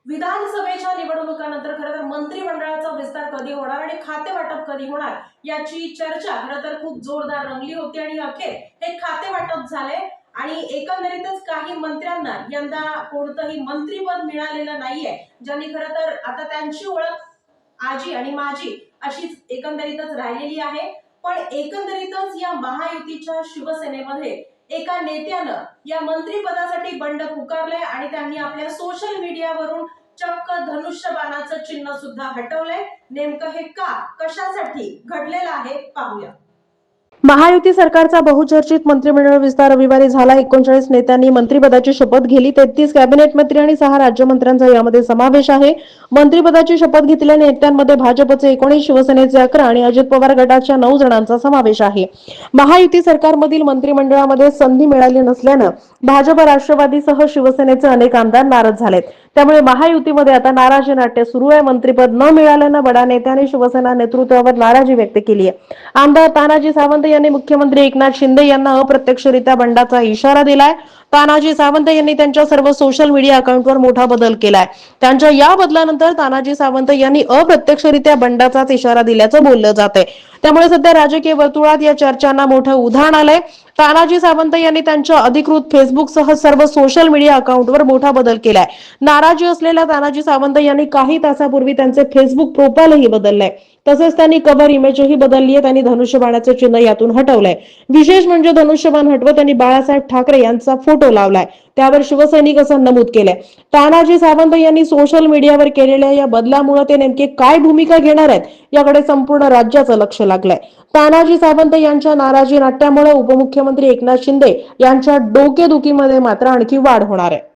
विधानसभेच्या निवडणुकानंतर खरं तर मंत्रिमंडळाचा विस्तार कधी होणार आणि खाते वाटप कधी होणार याची चर्चा खरं तर खूप जोरदार रंगली होती आणि अखेर हे खाते वाटप झाले आणि एकंदरीतच काही मंत्र्यांना यंदा कोणतंही मंत्रीपद मिळालेलं नाहीये, ज्यांनी खरं तर आता त्यांची ओळख आजी आणि माजी अशीच एकंदरीतच राहिलेली आहे. पण एकंदरीतच या महायुतीच्या शिवसेनेमध्ये एका नेत्यानं या मंत्रिपदासाठी बंड पुकारलंय आणि त्यांनी आपल्या सोशल मीडियावरून चक्क धनुष्यबाणाचं चिन्ह सुद्धा हटवलंय. नेमकं हे का, कशासाठी घडलेलं आहे पाहूया. महायुती सरकारचा बहुचर्चित मंत्रिमंडळ विस्तार रविवारी झाला. 39 नेत्यांनी मंत्रिपदाची शपथ घेतली. 33 कॅबिनेट मंत्री आणि 6 राज्यमंत्र्यांचा यामध्ये समावेश आहे. मंत्रिपदाची शपथ घेतलेल्या नेत्यांमध्ये भाजपचे 19, शिवसेनेचे 11 आणि अजित पवार गटाच्या 9 जणांचा समावेश आहे. महायुती सरकारमधील मंत्रिमंडळामध्ये संधी मिळाली नसल्यानं भाजप, राष्ट्रवादीसह शिवसेनेचे अनेक आमदार नाराज झालेत. त्यामुळे महायुतीमध्ये आता नाराजी नाट्य सुरू आहे. मंत्रिपद न मिळाल्यानं बडा नेत्यांनी शिवसेना नेतृत्वावर नाराजी व्यक्त केली आहे. आमदार तानाजी सावंत यांनी मुख्यमंत्री एकनाथ शिंदे यांना अप्रत्यक्षरित्या बंडाचा इशारा दिलाय. तानाजी सावंत यांनी त्यांच्या सर्व सोशल मीडिया अकाउंटवर मोठा बदल केलाय. त्यांच्या या बदलानंतर तानाजी सावंत यांनी अप्रत्यक्षरित्या बंडाचाच इशारा दिल्याचं बोललं जात आहे. त्यामुळे सध्या राजकीय वर्तुळात या चर्चांना मोठं उधाण आलंय. तानाजी सावंत यांनी त्यांच्या अधिकृत फेसबुकसह सर्व सोशल मीडिया अकाउंटवर मोठा बदल केलाय. नाराजी असलेल्या तानाजी सावंत यांनी काही तासापूर्वी त्यांचे फेसबुक प्रोफाईलही बदललंय. तसेच त्यांनी कव्हर इमेजही बदलली आहे. त्यांनी धनुष्यबाणाचे चिन्ह यातून हटवलंय. विशेष म्हणजे धनुष्यबाण हटवत त्यांनी बाळासाहेब ठाकरे यांचा फोटो लावलाय. त्यावर शिवसैनिक असं नमूद केलंय. तानाजी सावंत यांनी सोशल मीडियावर केलेल्या या बदलामुळे ते नेमके काय भूमिका घेणार आहेत याकडे संपूर्ण राज्याचं लक्ष लागलंय. तानाजी सावंत यांच्या नाराजी नाट्यामुळे उपमुख्यमंत्री एकनाथ शिंदे यांच्या डोकेदुखीमध्ये मात्र आणखी वाढ होणार आहे.